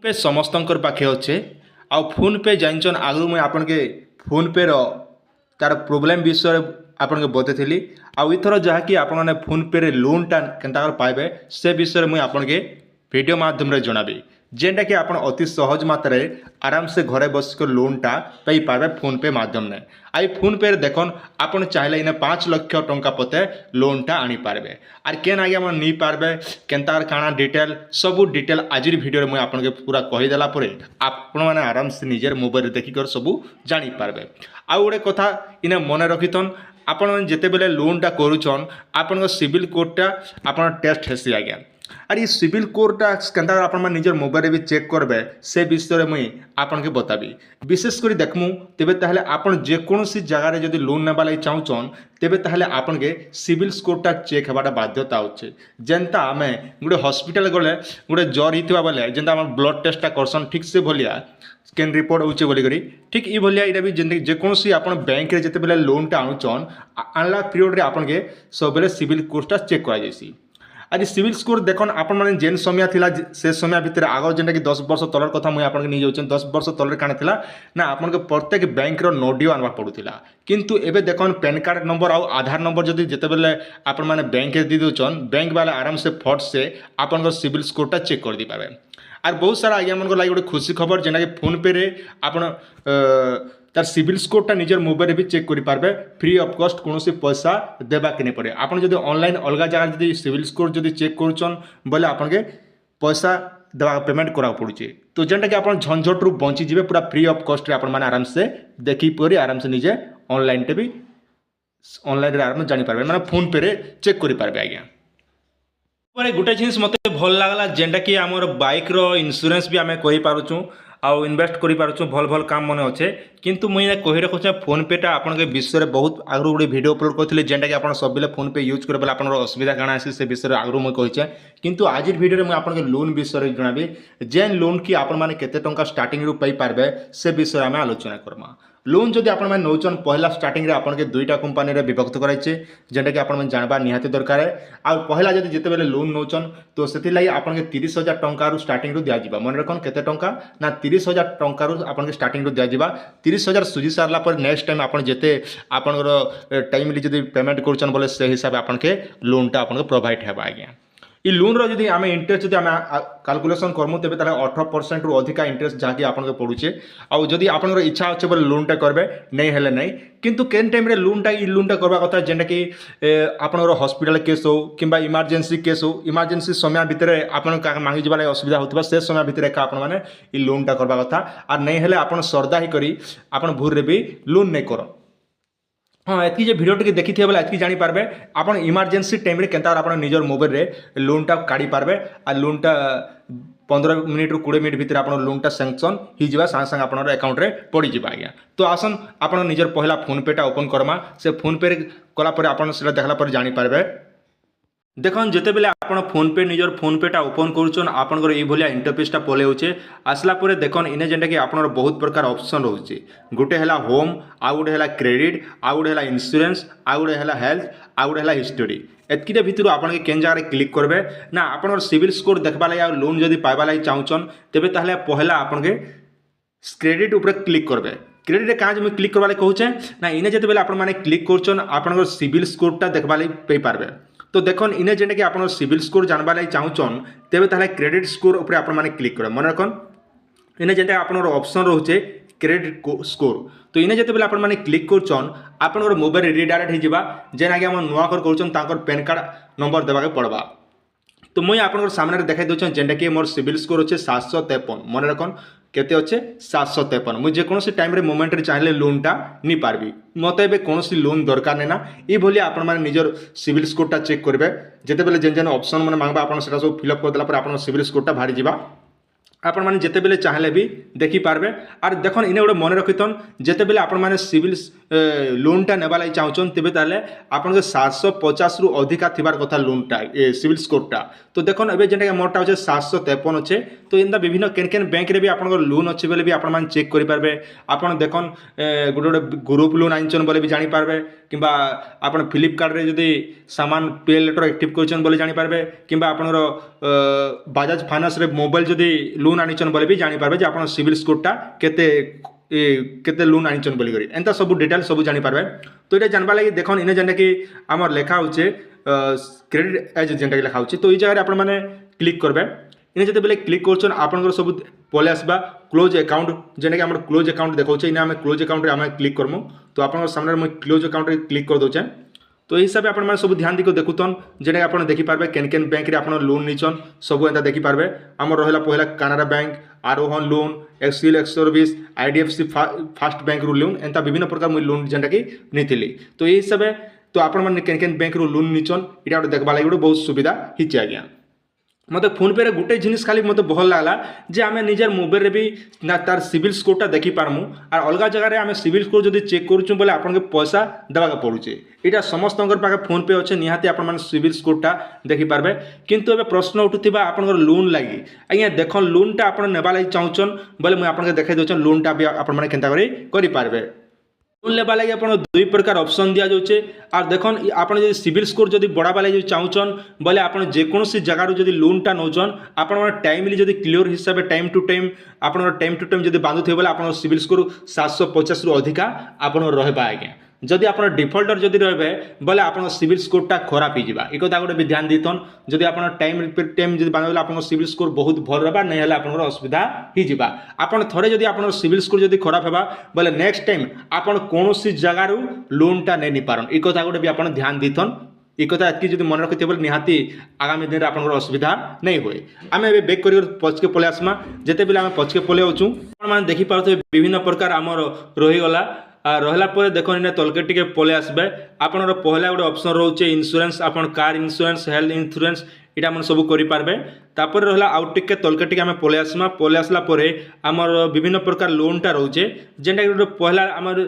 पे समस्तंकर पाखे अच्छे आउ फोन पे जानछन आगु मुझे आपन के फोन पे रो तार प्रोब्लेम विषय आपन के बतेइली आउ इथर जहाँकि आपण मैंने फोन पे रे लोन टा केनता पाइबे से विषय मुझे आपन के वीडियो माध्यम रे जणाबी जेनटा कि आप अति सहज मात्रा आराम से घरे बसिक लोनटा पाई पारे फोन पे माध्यम ने आई फोन पे देखन आपन चाहले इने 5 लाख टंका पते लोनटा आनी पारबे आर केन आगे हम नहीं पारबे केनतार काना डिटेल सब डिटेल आज वीडियो रे मुझे आपन के पूरा कही देला परे आपण माने आराम से निजर मोबाइल देखि कर सब जानी पारबे आ गोटे कथा इने मन रखिथन आपण जेते बेले लोनटा करूछन आपन सिविल कोडटा आपन टेस्ट हेसी आज्ञा आर ये सिविल कोडटा केनता आपण माने निजर मोबाइल भी चेक करबे से विषय मुई आपन के बताबी विशेषकर देखमु तेबे ताहले आपण जेकोसी जगह रे जदि लोन नेबा लागि चाहुचन तेबे ताहले आपन के सिविल स्कोरटा चेक हेबाटा बाध्यता होचे जेनता आमे गुडे हॉस्पिटल गले गुडे ज्वर हितबा बेले जेनता हम ब्लड टेस्टटा करसन ठीक से भलिया स्कैन रिपोर्ट होचे बोली करी ठीक ई भलिया इटा भी जेकोसी आपण बैंक रे जते बेले लोनटा आनुचन आनला पीरियड रे आपन के सब बेले सिविल कोडटा चेक करा जायसी आज सिविल स्कोर देखन आपण माने जेन समय थिला से समय भितर आगर जेनटा कि 10 वर्ष तलर कथा मुई आपन के नहीं जाउछन 10 वर्ष तलर काने थिला ना आपन के प्रत्येक बैंक रो नोडियो आनबा पडुथिला किंतु एबे देखन पैन कार्ड नंबर आ आधार नंबर जदि जेते बेले आपण माने बैंक रे दी दोचन बैंक वाला आराम से फट से आपन को सिविल स्कोरटा चेक कर दी पाबे आर बहुत सारा आज्ञा मन को लागि गोटे खुशी खबर जेना कि फोन पे रे आपण तार सिविल स्कोरटा निजर मोबाइल भी चेक करि पारबे फ्री ऑफ कॉस्ट कोनोसी पैसा देबा के नहीं पड़े आपण जदि ऑनलाइन अलग जगह जदि सिविल स्कोर जदि चेक करूछन बोले आपन के पैसा देबा पेमेंट करा पड़ुचे तो जेनटा कि आपण झंझट रु बंची जिवे पूरा फ्री ऑफ कॉस्ट रे आपण माने आराम से देखि परि आराम से निजे ऑनलाइन टे भी ऑनलाइन रे आराम जानि पारबे माने फोन पे रे चेक करि पारबे आज्ञा पर गोटे जिनिस मते भल लागला जेनटा कि हमर बाइक रो इंश्योरेंस भी आमे करि पारुछु आउ इन्वेस्ट करि पारुछु भल भल काम मने अच्छे किंतु मुझे कही रखुचे फोन पेटा आपन के विषय में बहुत आगु गोटे वीडियो अपलोड करथिले जेनटा कि आपन सब बेले फोन पे यूज करे बेले आपन असुविधा काना आसी से विषय आगु मुझे कहिचे किंतु आज वीडियो में आपन के लोन विषय जणाबी जेन लोन की आपन माने केते टंका स्टार्टिंग रु पई पारबे से विषय आमे आलोचना करमा लोन जदि आपण मैंने नौचन पहला स्टार्टिंग रे आपन के दुईटा कंपनी रे विभक्त कराइछे जेनटा कि आपण मैंने जानबा निहाती दरकार है आ पहला जदि जेते बेले लोन नौचन तो सेति लागि आपन के 30,000 टंका रु स्टार्टिंग रु दिया जिबा मन रखन केते टंका ना 30,000 टंका रु आपन के स्टार्टिंग रु दिया जिबा 30,000 सुजी सारला पर नेक्स्ट टाइम आपन जेते आपन टाइमली जदि पेमेंट करछन बोले से हिसाब आपन के लोनटा आपन के प्रोवाइड हेबा आज्ञा ई लोन रो जदि आमे इंटरेस्ट जदि आमे कैलकुलेशन करमु तेबे ताले 18% रु अधिका इंटरेस्ट जाके आपन के पडुचे आ जदि आपन इच्छा अच्छे बोले लोनटा करबे नहीं हेले नहीं किंतु केन टाइम रे लोनटा करबा कथा जेंटा कि आपन हॉस्पिटल केस हो किंबा इमरजेंसी केस हो इमरजेंसी समय भितर आपन मांगी जबा असुविधा होतबा से समय भितर का आपन माने ई लोनटा करबा कथा आ नहीं हेले आपन सरदा ही करी आपन भूर रे भी लोन नहीं करो हाँ एतकी जे वीडियो टी देखी थे बोले एतकी जानी पारबे आपन इमरजेंसी टाइम रे केनता आपन निजर मोबाइल रे लोनटा काढ़ी पारबे आ लोनटा 15 मिनिट रु 20 मिनिट भितर आपन लोनटा सैंक्शन ही जिबा संग संग आपन अकाउंट रे पड़ी जिबा आज्ञा तो आसन आपन निजर पहला फोन पेटा ओपन करमा से फोन पे कला पर आपन सेटा देखला पर जानी पारबे देखन जेते बेले आपन फोन पे निजर फोन पेटा ओपन करूछन आपनकर ए भलिया इंटरफेसटा पले होचे आसला परे देखन इने जेंटा कि आपनर बहुत प्रकार ऑप्शन रहउचे गोटे हला होम आ गोटे हला क्रेडिट आ गोटे हला इंश्योरेंस आ गोटे हला हेल्थ आ गोटे हला हिस्टोरी एतकीटा भितर आपन के केन जगह क्लिक करबे ना आपनर सिविल स्कोर देखबा लागि आ लोन जदि पाइबा लागि चाहुचन तेबे ताहले पहला आपन के क्रेडिट ऊपर क्लिक करबे क्रेडिट काज में क्लिक करबा लागि कहूचे ना इने जेते बेले आपन माने क्लिक करछन आपनकर सिविल स्कोरटा देखबा लागि पे पारबे तो देखन इने जेंटा कि आपन सिविल स्कोर जानबा लागि चाहुचन तेबे ताहले क्रेडिट स्कोर ऊपर आपन माने क्लिक करे मन रखन इने जेंटा आपन ऑप्शन रहउचे क्रेडिट स्कोर तो इने जेते बेले आपन माने क्लिक करछन आपन मोबाइल रिडायरेक्ट हो जिबा जेना कि हम नुआ कर करछन तांकर पैन कार्ड नंबर देबा के पड़बा तो मुई आपन सामने देखाई दोछन जेंटा कि मोर सिविल स्कोर होचे 753 मन रखन केते अच्छे 753 मुझे जेकोसी टाइम रे मोमेंट रे चाहले लोनटा नी पारबी मते एबे कोनोसी लोन दरकार नै ना ई भली आपन माने निजर सिविल स्कोरटा चेक करबे जेते बेले जेन जेन ऑप्शन माने मांगबा आपन सेटा सब फिल अप कर देला पर आपन सिविल स्कोरटा भारी जिबा आपण माने जेते बेले चाहले भी देखि पारबे आर देखन इने गोटे मन रखितन जेते बेले आपण माने सिविल लोनटा नेबा लगी चाहून तेज ताले आपन 750 रु अधिका थिबार कथा लोनटा सिविल स्कोरटा तो देखो ए जेनटा मोरटा अच्छे 753 अच्छे तो एंता विभिन्न केन केन बैंक रे भी आपन लोन अच्छे बोले भी आपण मान चेक करि पारबे आपन देखन गोटे गोटे ग्रुप लोन आनिछन बोले भी जानि पारबे किंबा आपन फ्लिपकार्ट रे जदी सामान पे लेटर एक्टिव करछन बोले जानि पारबे किंबा आपनर बजाज फाइनेंस रे मोबाइल जदी लोन आनिछन बोले भी जानि पारबे जे आपन सिविल स्कोरटा केते लोन आनिछन बोली करी एंता सब डिटेल सब जानि पारबे तो ये जानबा लगी देखन इने जेंटा कि हमर लेखा होचे क्रेडिट एज जेंटा कि लेखा होचे तो ई जगह आपन माने क्लिक करबे इने जते बेले क्लिक करछन आपनकर सब पले आसबा क्लोज अकाउंट जेंटा कि हमर क्लोज अकाउंट देखौचे इने हम क्लोज अकाउंट रे हम क्लिक करमु तो आपनकर सामने मैं क्लोज अकाउंट रे क्लिक कर दोचे तो हिसाब से आप सब ध्यान दिको देखुन जेटा आप देखिपारे केन केन बैंक रे आप लोन नीचन सब एंता देखिपारे आम रहा पहला Canara bank Arohan loan XL एक्सर्विस आईडीएफसी फास्ट बैंक रू लोन एंता विभिन्न प्रकार मुझे लोन जेनटा कि नहीं तो ये हिसाब तो आप केन केन बैंक रू लोन नीचन यहाँ देखा लगे गोटे बहुत सुविधा हिचे आज्ञा मतलब फोन पे रे गोटे जिनिस खाली मत भल लगला जे आम निजर मोबाइल रे भी ना तार सिविल स्कोरटा देखी पारमु और अलग जगह रे आम सिविल स्कोर जब चेक करूँ बोले आपन पैसा देवा पड़ुचे यहाँ समस्त पाखे फोन पे अच्छे निहाती आप सिविल स्कोरटा देखिपारे किंतु एबे प्रश्न उठुवा आप लोन लगी आज्ञा देख लोनटा आप नेबा लगी चाहून बोले मुझे आपको देखा दूँ लोनटा भी आपने केन्ता करें लोन लेवा लगे आप दुई प्रकार ऑप्शन दि जाऊे और देखन आप सिविल स्कोर जब बढ़ावा लगे चाहून बोले आप जेकोसी जगार जब लोनटा नौचन आप टाइमली जब क्लीयर हिसाब से टाइम टू टाइम जब बांधुथे बोले आप सिविल स्कोर 750 रु अधिका आप रहा आज्ञा जदि आप डिफल्टर जदि रहे बोले आप सिविल स्कोरटा खराब हो एक कथा गोटे भी ध्यान देतन जदि आप टाइम टाइम जब बांधे आप सिविल स्कोर बहुत भल रहा नहीं है आप असुविधा हो आप थे जब आप सिविल स्कोर जब खराब होगा बोले नेक्स्ट टाइम आप कौन जगार लोनटा नहीं पारन एक कथा गोटे भी आप ध्यान देतन एक कथा एति मन रखिथे बोले निहाती आगामी दिन में आप असुविधा नहीं हुए आम ए बेक कर पचके पलि आसमा जिते बेले आम पचके पलि आछू आप देखिपे विभिन्न प्रकार आमर रहीगला रहा पर देख इन तलके टे पलि आसबे आपन पहला गोटे ऑप्शन रोचे इंश्योरेंस आप कार इंश्योरेंस हेल्थ इंश्योरेंस इटा मन सब करें तापर रहा आउ टे तलके टे आम पलि आसमा पलि आसला आमर विभिन्न प्रकार लोनटा रोचे जेनटा कि पहला आमर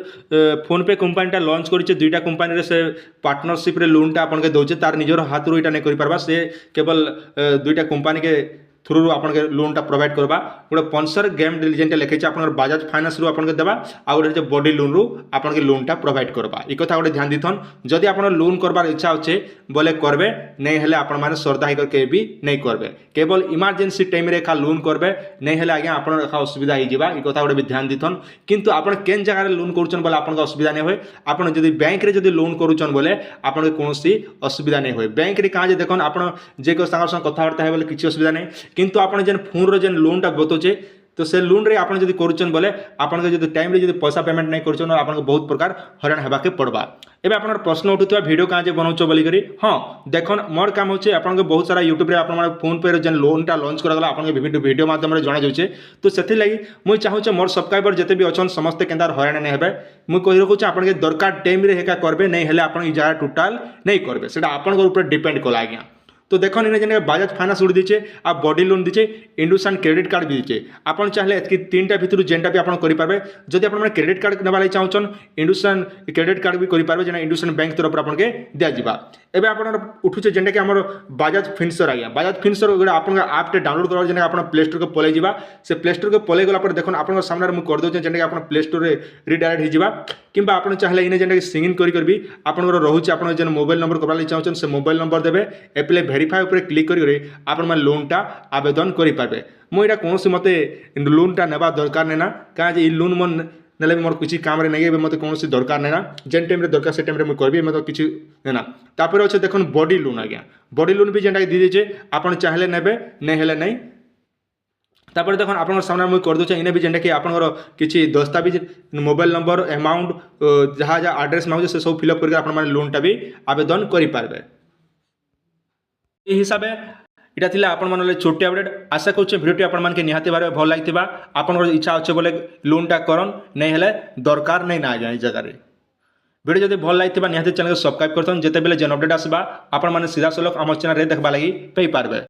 फोन पे कंपनीटा लॉन्च कर दुईटा कंपनी से पार्टनरशिप रे लोनटा आपन के दौचे तार निजर हाथ रू इटा नहीं कर से केवल दुईटा कंपनी के थ्रू आपन के लोनटा प्रोवाइड करवा गोटे स्पॉन्सर गेम जेनटा लिखे आप बजाज फाइनेंस रू आपन देवा आ गोटे बॉडी लोन रू आपन के लोनटा प्रोवाइड करवा एक कथा गोटे ध्यान दीथन जदि आप लोन करबार इच्छा अच्छे बोले करबे नहीं हेले आपण माने श्रद्धा ही करके भी नहीं करबे केवल इमरजेंसी टाइम रे खा लोन करबे नहीं हेले आज्ञा आपण रखा असुविधा हो जावा एक कथा गोटे भी ध्यान दीथन किंतु आपण केन जगह रे लोन करूछन बोले आपन असुविधा नहीं होय आपण जदि बैंक रे जदि लोन करूछन बोले आपन कोनोसी असुविधा नहीं होय बैंक रे काजे देखन आपण जे को संग कथावार्ता है बोले किछि असुविधा नहीं किंतु आपन जेन फोन रो जेन लोनटा बतोचे तो से लोन रे आपन जदि करूछन बोले आपन के जदि टाइम रे जदि पैसा पेमेंट नहीं करूछन आपन को बहुत प्रकार हरान हेबा के पड़बा एबे आपन प्रश्न उठुतबा वीडियो काजे बनाउछो बोली करी हां देखन मोर काम होचे आपन के बहुत सारा YouTube रे आपन माने फोन पे रे जेन लोनटा लॉन्च करा गला आपन के विभिन्न वीडियो माध्यम रे जणा जाउछे तो सेथि लागि मुई चाहूचे मोर सब्सक्राइबर जते भी अछन समस्त केंदार हरान नै हेबे मुई कहि रखुचे आपन के दरकार टाइम रे हेका करबे नहीं हेले आपन ई जगह टोटल नहीं करबे सेटा आपन के ऊपर डिपेंड कला आज्ञा तो देखो इन जेने बजाज फाइनेंस गुड़ दीचे आ बॉडी लोन दीचे इंडुसन क्रेडिट कार्ड भी दीचे आपन चाहले एतकी तीनटा भितर जेनटा भी आपन करि पारबे जदि आपन माने क्रेडिट कार्ड नेबा लागि चाहछन इंडुसन क्रेडिट कार्ड भी करि पारबे जेना इंडुसन बैंक तरफ आपन के दिया जिबा एबे आपन उठुचे जेनटा कि हमर बजाज फिनसर आया बजाज फिनसर गोटे आपन ऐप टे डाउनलोड करबा जेना आपन प्ले स्टोर के पले जिबा से प्ले स्टोर के पले गला पर देखन आपन सामने मु कर दो जेनटा कि आपन प्ले स्टोर रे रिडायरेक्ट हो जिबा किंबा आपन चाहले इने जेनटा कि सिंगिंग करी आपन रहउचे आपन जेन मोबाइल नंबर करबा लागि चाहछन से मोबाइल नंबर देबे एप्लाई वेरीफाई ऊपर क्लिक करी आपण मैंने लोनटा आवेदन करें मुझा कौन मत लोनटा नेबा दरकार नहीं ना कहीं लोन मन नेले मोर किसी काम रे नहीं मत कौन दरकार नहीं ना जेन टाइम दरकार से टाइम रे करी मतलब किसी ना तापर अच्छे देख बॉडी लोन आज्ञा बॉडी लोन भी जेनटा दी दीचे आपन चाहले नेबे नहीं हेले नहीं तापर देखो आप सामने मुझे कर दूचे इन्हें भी जेनटा कि आपंकर किसी दस्तावेज मोबाइल नंबर अमाउंट जहाँ जहाँ आड्रेस मांगे से सब फिलअप करके आप लोनटा भी आवेदन करें हिसाब से यहाँ आपण मान छोटे अपडेट आशा करुचे भिडियो आपण मान के निहाती भाव भल लगी आपन इच्छा अच्छे बोले लोनटा करन नहीं हेले दरकार नहीं ना जाए जगह भिडियो जब भल लगी निहाती चैनल को सब्सक्राइब करथन जेते बेले जेन अपडेट आसबा आपण माने सीधा सलख आम चैनल रे देखबा लगी पाई पारबे।